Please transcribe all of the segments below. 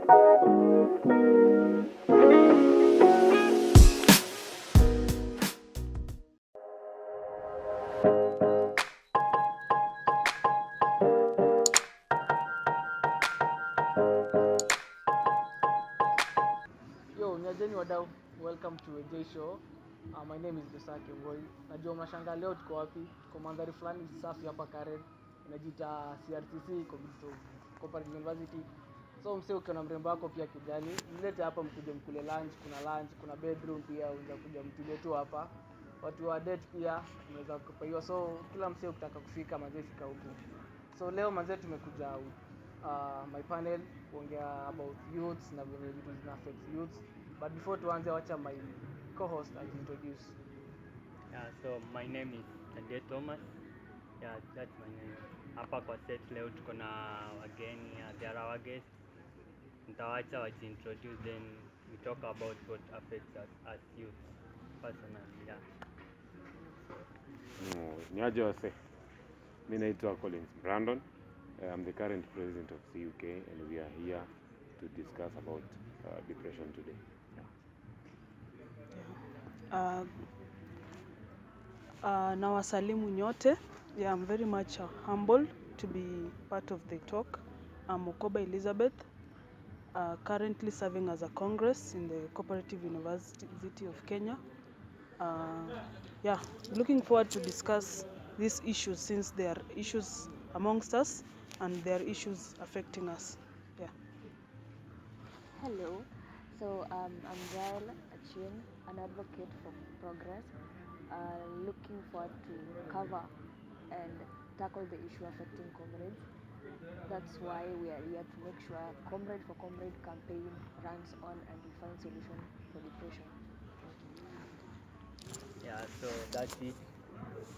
Yo, niajeni wadau, welcome to a J show. My name is Josake Boy. Najua mnashangaa leo tuko wapi? Kwa mandhari fulani safi hapa Karen. Inajiita CRTC, Cooperative University. So msee ukiona mrembo wako pia kijani, mlete hapa mkuje mkule lunch, kuna bedroom pia unaweza kuja mtule tu hapa. Watu wa date pia unaweza kupaiwa. So kila msee ukitaka kufika manze fika huku. So leo manze tumekuja my panel kuongea about youths na vile vitu zina affect youths. But before tuanze, wacha my co-host introduce. So my name is Ade Thomas. That's my name. Hapa kwa set leo tuko na wageni, they are our guests. Nitawacha wajiintroduce, then we talk about what affects us as youth personally. Niaje wase. Mimi naitwa Collins Brandon. I'm the current president of CUK and we are here to discuss about depression today. Na wasalimu nyote. I'm very much humbled to be part of the talk. I'm OKOBA Elizabeth, currently serving as a congress in the Cooperative University of Kenya. Looking forward to discuss these issues since they are issues amongst us and they are issues affecting us. Hello, so I'm JAEL, ACHIENG, an advocate for progress, looking forward to cover and tackle the issue affecting comrades. That's why we are here to make sure Comrade for Comrade campaign runs on and we find solution for depression. So that's it.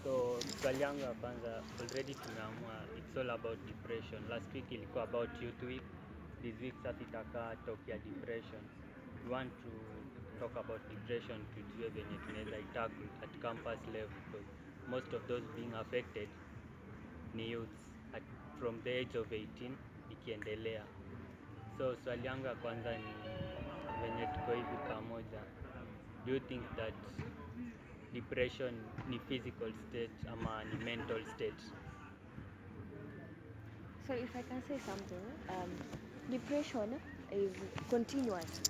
So swali yangu ya kwanza, already tumeamua it's all about depression. Last week ilikuwa about youth week. This week sasa itakaa talk ya depression. We want to talk about depression tujue venye tunaweza itackle at campus level, because most of those being affected ni youths from the age of 18 ikiendelea. So swali yangu ya kwanza ni venye tuko hivi pamoja, do you think that depression ni physical state ama ni mental state? So if I can say something, depression is continuous.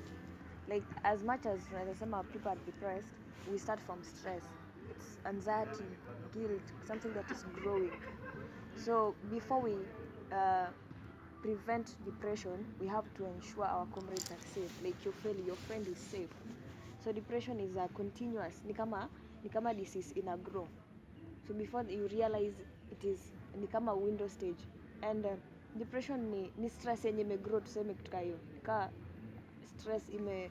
Like as much as some people are depressed, we start from stress. It's anxiety, guilt, something that is growing. So before we prevent depression, we have to ensure our comrades are safe. Like your friend is safe. So depression is a continuous, ni kama disease ina grow. So before you realize it is ni kama window stage. And depression ni stress yenye imegrow, tuseme kitu hiyo. Nika stress ime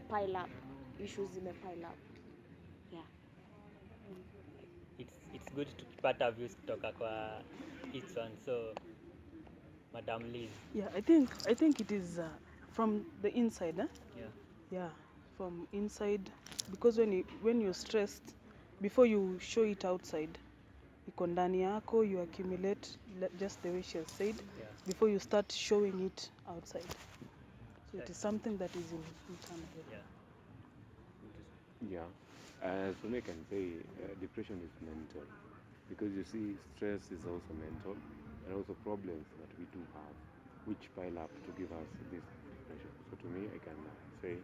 pile up, issues ime pile up. It's good to kupata views kutoka kwa each one. So Madam Liz. I think it is from the inside, from inside, because when you're stressed, before you show it outside, iko ndani yako, you accumulate just the way she has said, before you start showing it outside. So it is something that is internal. So I can say depression is mental, because you see stress is also mental, and also problems that we do have which pile up to give us this depression. So to me I can say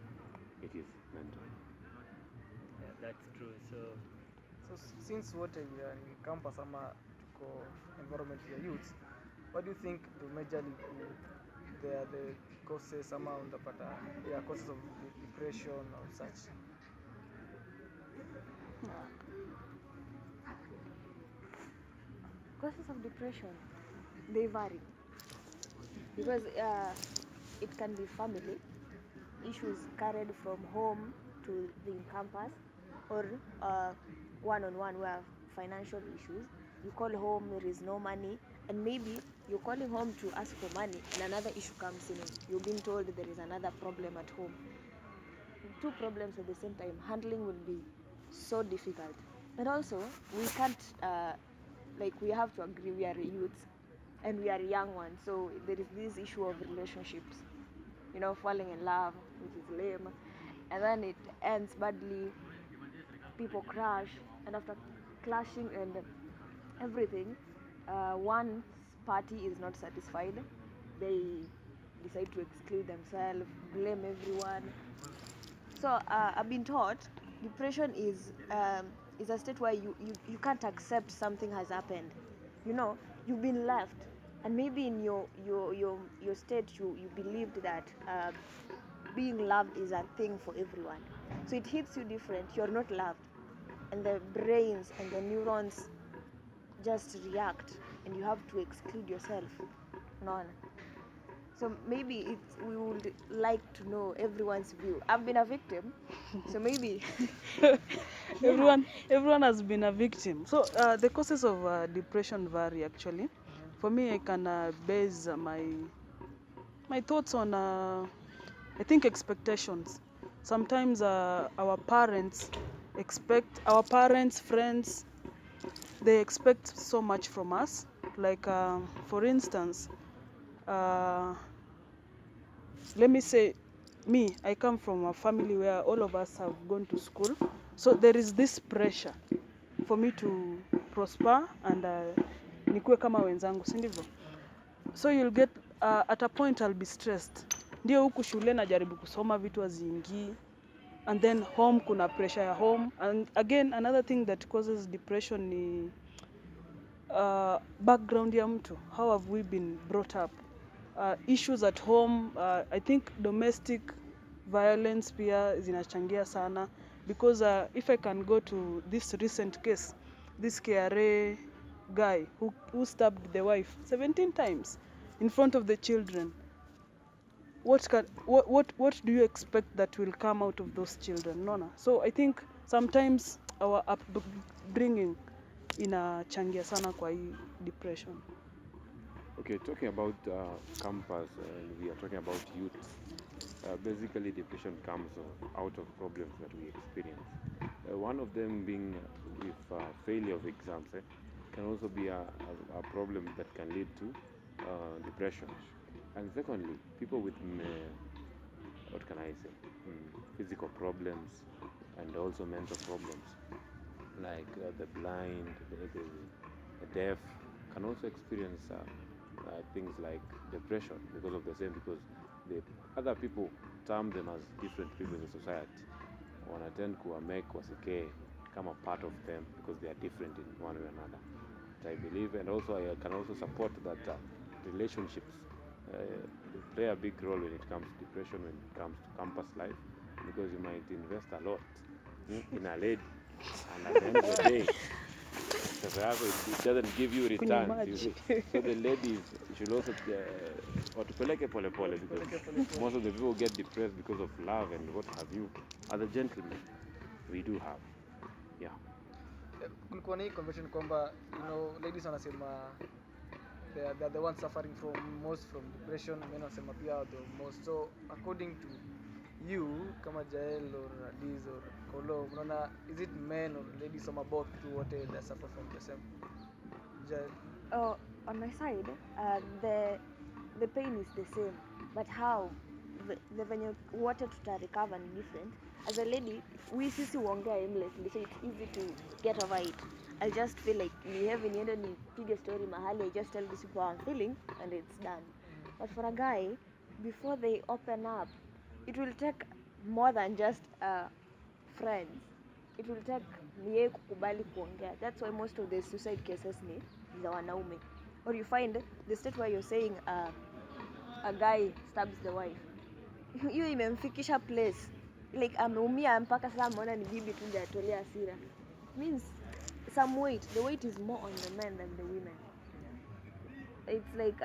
it is mental. That's true. So Since wote we are in campus ama tuko environment ya youth, what do you think the majorly the causes ama unapata causes of depression or such? Causes of depression, they vary. Because it can be family issues carried from home to the campus, or one-on-one where financial issues. You call home, there is no money, and maybe you're calling home to ask for money and another issue comes in. You're being told there is another problem at home. Two problems at the same time, handling will be so difficult. But also, we can't, we have to agree we are youths and we are young ones, so there is this issue of relationships. falling in love, which is lame, and then it ends badly. People crash, and after clashing and everything, one party is not satisfied. They decide to exclude themselves, blame everyone. So I've been taught depression is a state where you can't accept something has happened. You've been left, and maybe in your state you believed that being loved is a thing for everyone. So it hits you different. You're not loved, and the brains and the neurons just react, and you have to exclude yourself. No. So maybe we would like to know everyone's view. I've been a victim, so maybe everyone has been a victim. So the causes of depression vary actually. For me, I can base my thoughts on I think expectations. Sometimes our parents, friends, they expect so much from us. Like for instance, let me say, me, I come from a family where all of us have gone to school. So there is this pressure for me to prosper and nikue kama wenzangu, si ndivyo? So you'll get, at a point I'll be stressed. Ndio huku shule najaribu kusoma vitu haziingii. And then home kuna pressure ya home. And again, another thing that causes depression ni background ya mtu. How have we been brought up? Issues at home, I think domestic violence pia zinachangia sana. Because if I can go to this recent case, this KRA guy who stabbed the wife 17 times in front of the children. What do you expect that will come out of those children? Nona. So I think sometimes our upbringing inachangia sana kwa hii depression. Okay, talking about campus, we are talking about youth. Basically, depression comes out of problems that we experience. One of them being with failure of exams can also be a problem that can lead to depression. And secondly, people with, what can I say, physical problems and also mental problems, like the blind, the deaf, can also experience things like depression because of the same, because the other people term them as different people in the society. Wanatend kuwamake wasike kama part of them because they are different in one way or another. But I believe, and also I can also support that relationships play a big role when it comes to depression, when it comes to campus life, because you might invest a lot in a lady, and at the end of the day, it doesn't give you returns. You see? So the ladies should also watupeleke pole pole, because most of the people get depressed because of love and what have you. As a gentleman, we do have, yeah. Kulikuwa na hii convention kwamba ladies wanasema they're the ones suffering most from depression, men wanasema pia the most. So according to you, kama JAEL or Adiz or Kolo, unaona, is it men or ladies or both to what they suffer from the same? JAEL? On my side, the pain is the same, but how the venye wote recover ni different. As a lady, we sisi huongea aimlessly, so it's easy to get over it. I just feel like niende nipige story mahali, I just tell these people how I'm feeling and it's done. But for a guy, before they open up, it will take more than just friends. It will take niye kukubali kuongea. That's why most of the suicide cases ni za wanaume. Or you find the state where you're saying a guy stabs the wife. Hiyo imemfikisha place. Like ameumia mpaka sasa ameona ni bibi tu ndio atolea hasira. Means some weight. The weight is more on the men than the women. It's like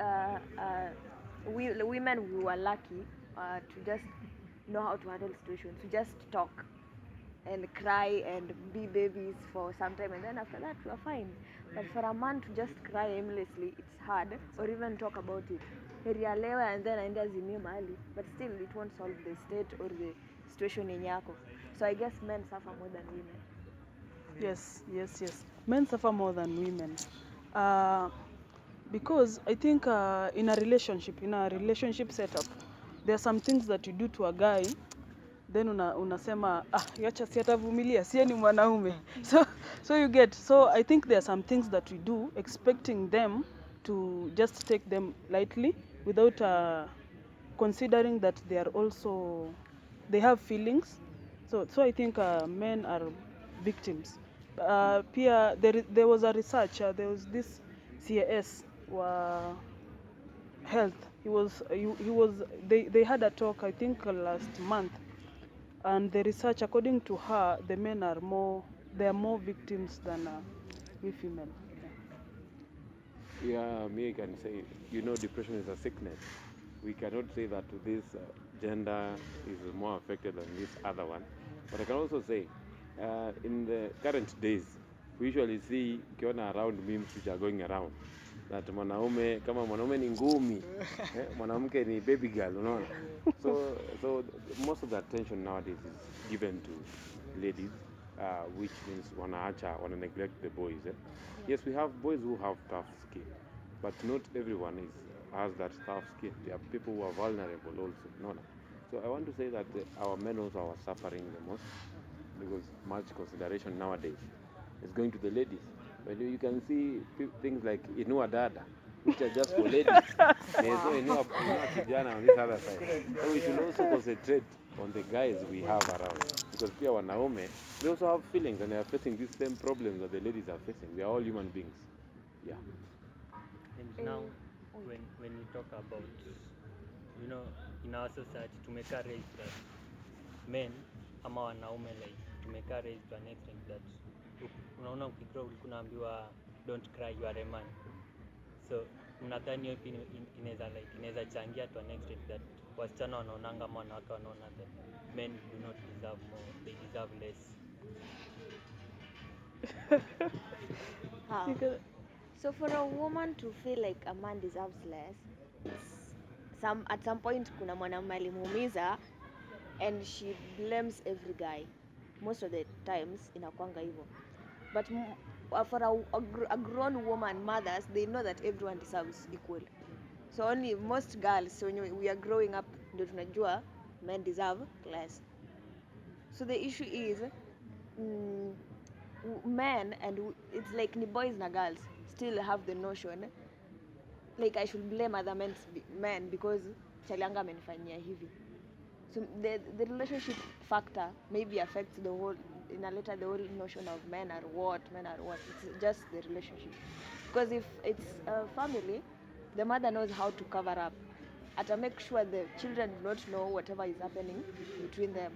the women, we were lucky to just know how to handle situations, to just talk and cry and be babies for some time, and then after that we are fine. But for a man to just cry aimlessly, it's hard, or even talk about it. Herialewa and then aende azimie mahali, but still it won't solve the state or the situation yenye yako. So I guess men suffer more than women. Yes. Men suffer more than women. Because I think in a relationship setup, there are some things that you do to a guy, then unasema yacha si atavumilia, sie ni mwanaume. So you get, so I think there are some things that we do expecting them to just take them lightly without considering that they are also, they have feelings. So I think men are victims. Pia there was a research, there was this CAS health. They had a talk, I think last month, and the research, according to her, the men are more victims than we female. Yeah, me I can say, depression is a sickness. We cannot say that this gender is more affected than this other one. But I can also say, in the current days, we usually see ukiona around memes which are going around that kama mwanaume ni ngumi, mwanamke ni baby girl, unaona. So most of the attention nowadays is given to ladies, which means wana neglect the boys. Yes, we have boys who have tough skin, but not everyone has that tough skin. There are people who are vulnerable also. No. So I want to say that our men also are suffering the most, because much consideration nowadays is going to the ladies. But you can see things like inua dada, which are just for ladies. So inua kijana on this other side. So we should also concentrate on the guys we have around, because pia wanaume, they also have feelings and they are facing these same problems that the ladies are facing. We are all human beings. Yeah. And now, when you talk about, in our society, tumeka raised that men ama wanaume, like tumeka raised to an extent that unaona ukigrow unaambiwa don't cry, you are a man. So mnadhani hiyo inaweza changia to an extent that wasichana wanaonanga ama wanawake wanaona that men do not deserve more, they deserve less. So for a woman to feel like a man deserves less, at some point kuna mwanamume alimuumiza and she blames every guy. Most of the times inakuanga hivyo. But for a grown woman, mothers, they know that everyone deserves equal. So only most girls, when we are growing up, ndio tunajua men deserve less. So the issue is men, and it's like ni boys na girls still have the notion like I should blame other men because chalianga amenifanyia hivi. So the relationship factor maybe affects the whole notion of men are what. It's just the relationship. Because if it's a family, the mother knows how to cover up. To make sure the children do not know whatever is happening between them.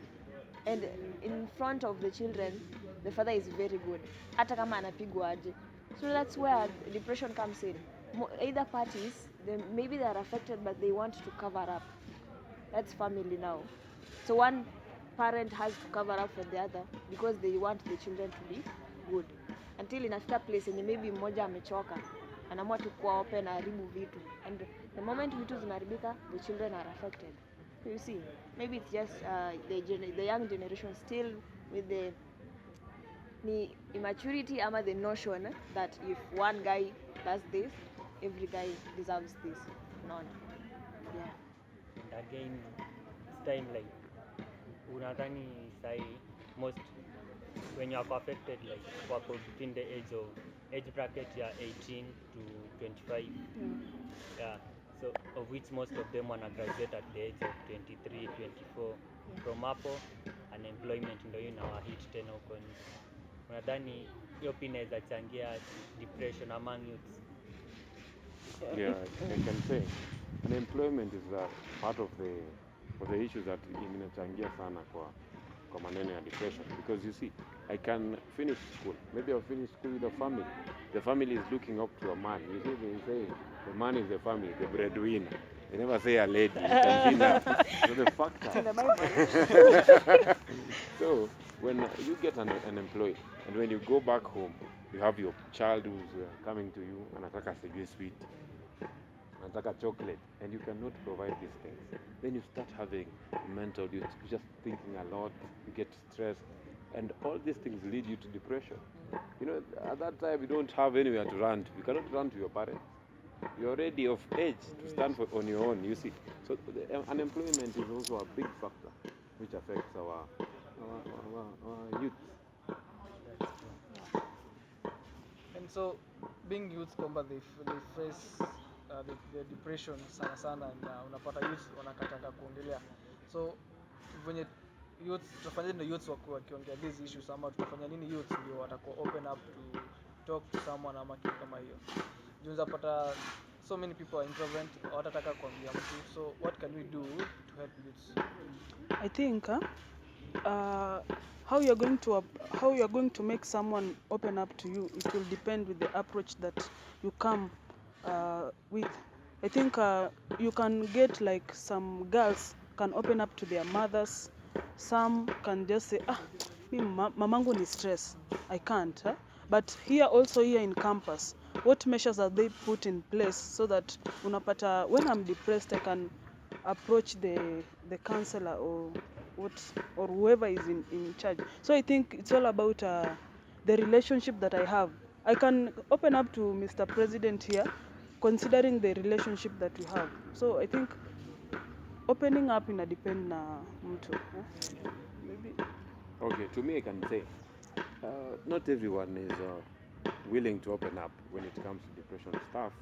And in front of the children, the father is very good. Hata kama anapigwa aje. So that's where depression comes in. Either parties, maybe they are affected, but they want to cover up. That's family now. So one parent has to cover up for the other because they want the children to be good. Until inafika place yenye maybe mmoja amechoka, anaamua tu kuwa open na haribu vitu. And the moment vitu zinaharibika, the children are affected. So you see, maybe it's just the young generation still with the immaturity ama the notion that if one guy does this, every guy deserves this. None. Yeah. And again, it's time like unadhani sahi most when you are affected like wako between the age bracket ya 18 to 25. Yeah. So of which most of them wanna graduate at the age of 23, 24. From hapo unemployment ndio inawa hit tena huko nje. Unadhani hiyo pia inaweza changia depression among youths? Yeah, I can say unemployment is part of the issues that inachangia sana kwa maneno ya depression, because you see, I can finish school. Maybe I'll finish school with a family. The family is looking up to a man. You see, they say the man is the family, the breadwinner. They never say a lady. You can see that. So the factor. So when you get unemployed, and when you go back home, you have your child who's coming to you, anataka sijui sweet, anataka chocolate, and you cannot provide these things. Then you start having you're just thinking a lot, you get stressed, and all these things lead you to depression. At that time you don't have anywhere to run to. You cannot run to your parents. you're already of age to stand on your own, you see. So unemployment is also a big factor which affects our youth. And so being youth kwamba they face the depression sana sana, na unapata youth wanakataka kuongelea. So venye youth tutafanya nini youth wakiongea these issues, ama tutafanya nini youth ndio watakuwa open up to talk to someone ama kitu kama hiyo. Junza pata so many people are introvert, watataka kuambia mtu. So what can we do to help youth? I think how you're going to make someone open up to you, it will depend with the approach that you come with. I think you can get like some girls can open up to their mothers. Some can just say, mamangu ni stress, I can't. But here in campus, what measures are they put in place so that unapata when I'm depressed I can approach the counselor or whoever is in charge. So I think it's all about the relationship that I have. I can open up to Mr. President here considering the relationship that we have. So I think opening up ina depend na mtu. Maybe. Okay, to me I can say not everyone is willing to open up when it comes to depression stuff,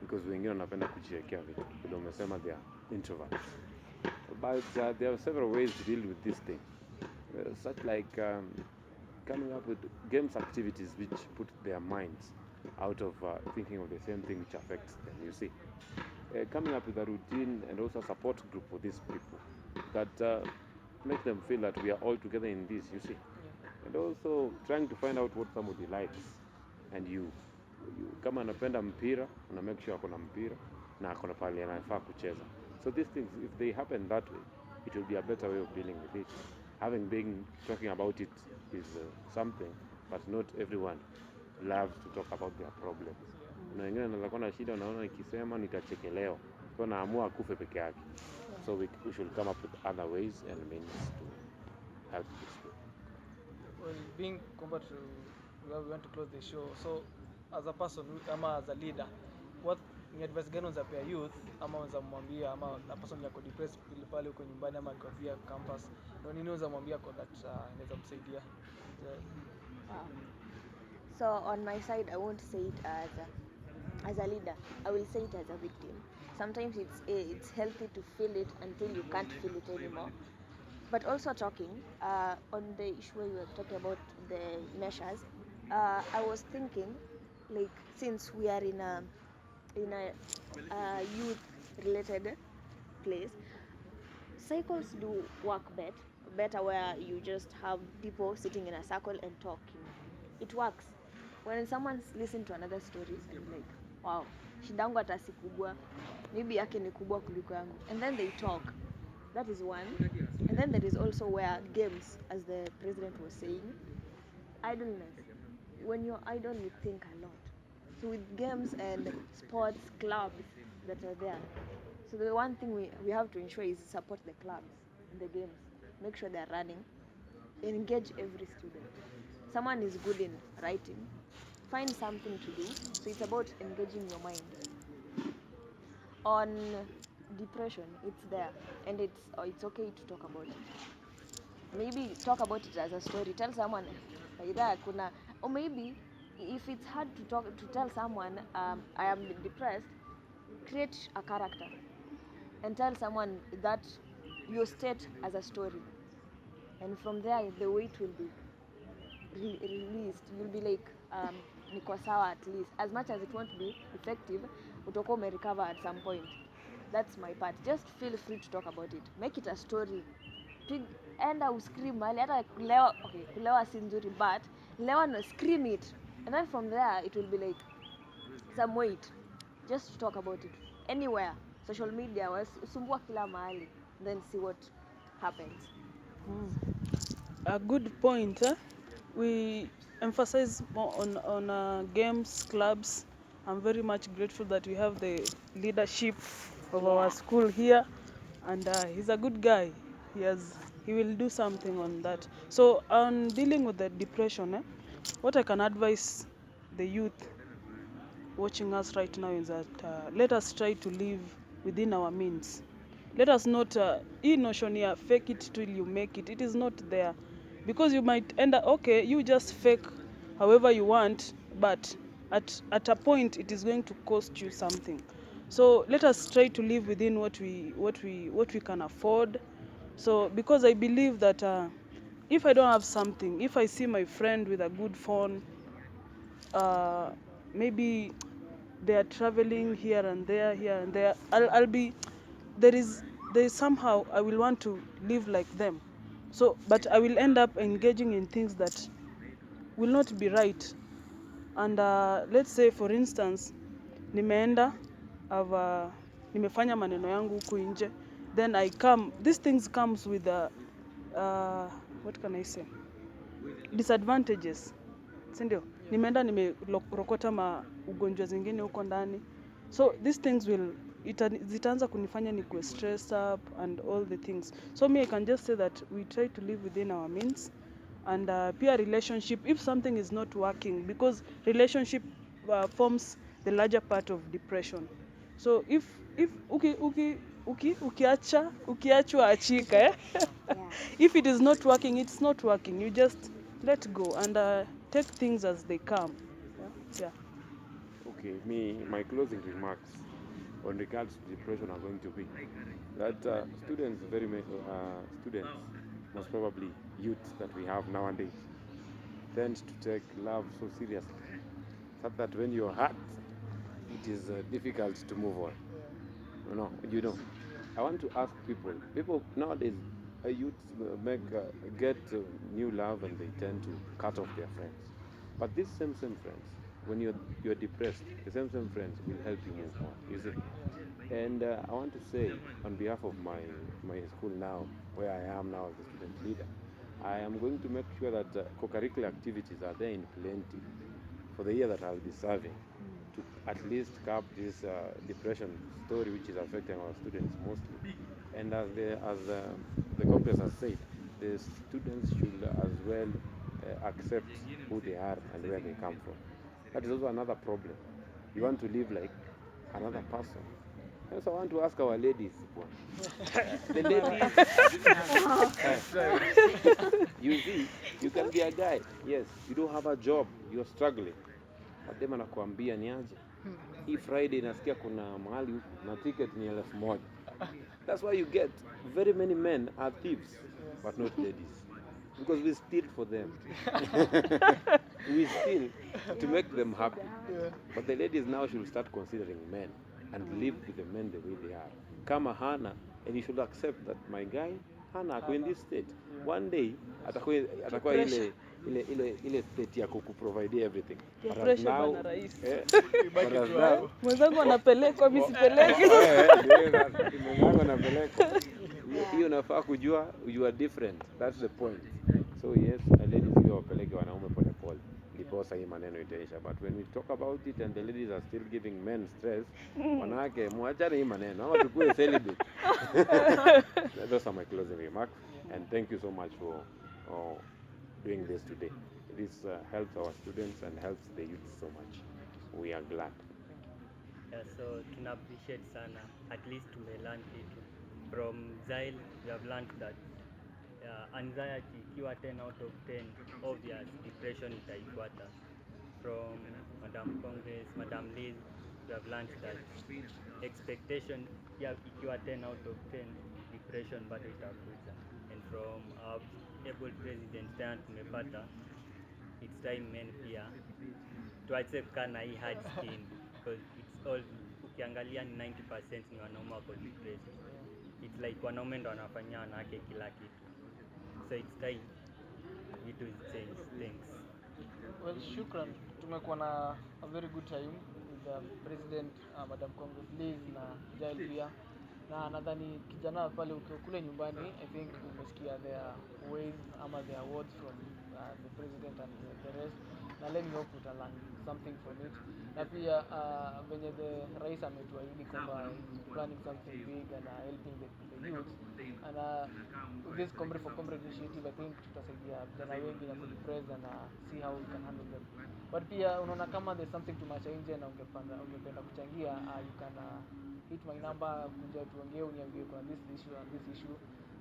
because wengine wanapenda kujiwekea vitu. Ndio umesema they are introverts. But there are several ways to deal with this thing, such like coming up with games activities which put their minds out of thinking of the same thing which affects them, you see. Coming up with a routine and also a support group for these people that make them feel that we are all together in this, you see. And also trying to find out what somebody likes, and you kama anapenda mpira, una make sure akona mpira na akona pale anafaa kucheza. So these things, if they happen that way, it will be a better way of dealing with it. Having been talking about it is something, but not everyone loves to talk about their problems. Na wengine anaweza kuwa na shida, unaona nikisema nitachekelewa, so naamua akufe peke yake. So we should come up with other ways and means to help this people. Well, being combat to we want to close the show. So as a person ama as a leader, what ni advice gani unazapea youth ama unazamwambia ama a person yako depressed pale uko nyumbani ama kwa via campus, na nini unazamwambia kwa that inaweza msaidia? So on my side, I won't say it as a leader. I will say it as a victim. Sometimes it's healthy to feel it until you can't feel it anymore. But also talking on the issue where you were talking about the measures, I was thinking, like, since we are in a youth-related place, cycles do work better where you just have people sitting in a circle and talking. It works. When someone listens to another story and like, wow, shidangu hata si kubwa, maybe yake ni kubwa kuliko yangu, and then they talk. That is one. And then there is also where games, as the president was saying, idleness. When you're idle, you think a lot. So with games and sports clubs that are there, so the one thing we have to ensure is support the clubs and the games. Make sure they're running. Engage every student. Someone is good in writing, find something to do. So it's about engaging your mind. On depression, it's there, and it's okay to talk about it. Maybe talk about it as a story. Tell someone either kuna, or maybe if it's hard to tell someone I am depressed, create a character and tell someone that your state as a story, and from there the weight will be released. You'll be like niko sawa at least. As much as it won't be effective, utakuwa umerecover at some point. That's my part. Just feel free to talk about it. Make it a story. Enda uscream mali hata kulewa. Okay, kulewa si nzuri, but lewa na scream it, and then from there it will be like some weight. Just talk about it anywhere. Social media, usumbua kila mahali, then see what happens. A good point. We emphasize more on games, clubs. I'm very much grateful that we have the leadership of our school here, and he's a good guy. He will do something on that. So on dealing with the depression, what I can advise the youth watching us right now is that let us try to live within our means. Let us not, hii notion ya fake it till you make it, it is not there. Because you might end up, okay, you just fake however you want, but at a point it is going to cost you something. So let us try to live within what we can afford. So because I believe that if I don't have something, if I see my friend with a good phone, maybe they are traveling here and there, I'll be, there is somehow I will want to live like them. So, but I will end up engaging in things that will not be right. And let's say for instance, nimeenda, nimefanya maneno yangu huku nje, then I come, these things comes with what can I say, disadvantages, sindio? Nimeenda nimerokota ugonjwa zingine huko ndani, so these things will zitaanza kunifanya nikuwe stressed up and all the things. So me, I can just say that we try to live within our means. And peer relationship, if something is not working, because relationship forms the larger part of depression. So if ukiachwa achika, Yeah. if it is not working, it's not working. You just let go and take things as they come. Yeah. Okay, my closing remarks on regards to depression are going to be that students, students, most probably youth that we have nowadays, tend to take love so seriously, so that when you're hurt, it is difficult to move on. I want to ask people nowadays, youth get new love and they tend to cut off their friends. But these same friends, when you're depressed, the same friends will help you move on. You see, and I want to say on behalf of my school now, where I am now as a student leader, I am going to make sure that co-curricular activities are there in plenty for the year that I'll be serving, to at least curb this depression story which is affecting our students mostly. And as the Congress has said, the students should as well accept who they are and where they come from. That is also another problem. You want to live like another person. And so I want to ask our ladies, the ladies, you see, you can be a guy, yes, you don't have a job, you're struggling. But them anakuambia ni aje, hii Friday nasikia kuna mahali huku na ticket ni 1,000. That's why you get very many men are thieves, but not ladies. Because we steal for them. We steal to make them happy. But the ladies now should start considering men and live with the men the way they are. Kama Hana, and you should accept that my guy, Hana, ako in this state. One day, atakuwa ile state ya kukuprovide everything. But as now, mwenzangu anapelekwa, mimi sipeleki. Mwenzangu anapelekwa. Hiyo unafaa kujua, you are different. That's the point. So yes, ladies hiyo wapeleke wanaume pole pole. Ndiposa hii maneno itaisha. But when we talk about it and the ladies are still giving men stress, wanawake muachane hii maneno ama tukue celibate. Those are my closing remarks, and thank you so much for doing this today. This helps our students and helps the youth so much. We are glad. Yeah, so tuna appreciate sana. At least tumelearn kitu. From JAEL, we have learned that anxiety ikiwa 10 out of 10, obvious depression itaifuata. From Madam Congress, Madam Liz, we have learned that expectation ikiwa 10 out of 10, depression bado itakuja. And from our able president tena tumepata, it's time men pia tuache kukaa na hii hard skin, because it's all, ukiangalia ni 90% ni wanaume wako depressed. It's like wanaume ndo wanafanya wanawake kila kitu. So it's time we do change things. Well, shukran. Tumekuwa na a very good time with the president, Madam Congress Liz na JAEL pia. Na nadhani kijana pale ukiwa kule nyumbani, I think umesikia their ways ama their words from the president and the rest. na let me hope uta learn something from it. Na pia venye the rais ametuahidi kwamba he's planning something big and helping the youth and this comrade for comrade initiative I think tutasaidia vijana wengi na kudepress and see how we can handle them. But pia unaona kama there's something tumacha nje na ungependa kuchangia, you can hit my number, kuja tuongee, uniambie kuna this issue and this issue.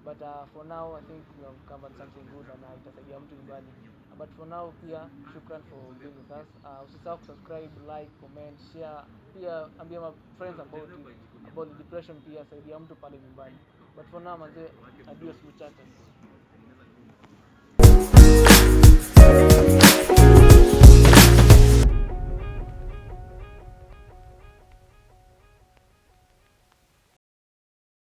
But for now I think we have covered something good and itasaidia mtu nyumbani. But for now pia shukran for being with us. Usisahau subscribe, like, comment, share. Pia ambia my friends about the depression, pia saidia mtu pale nyumbani. But for now manze, adios muchachos.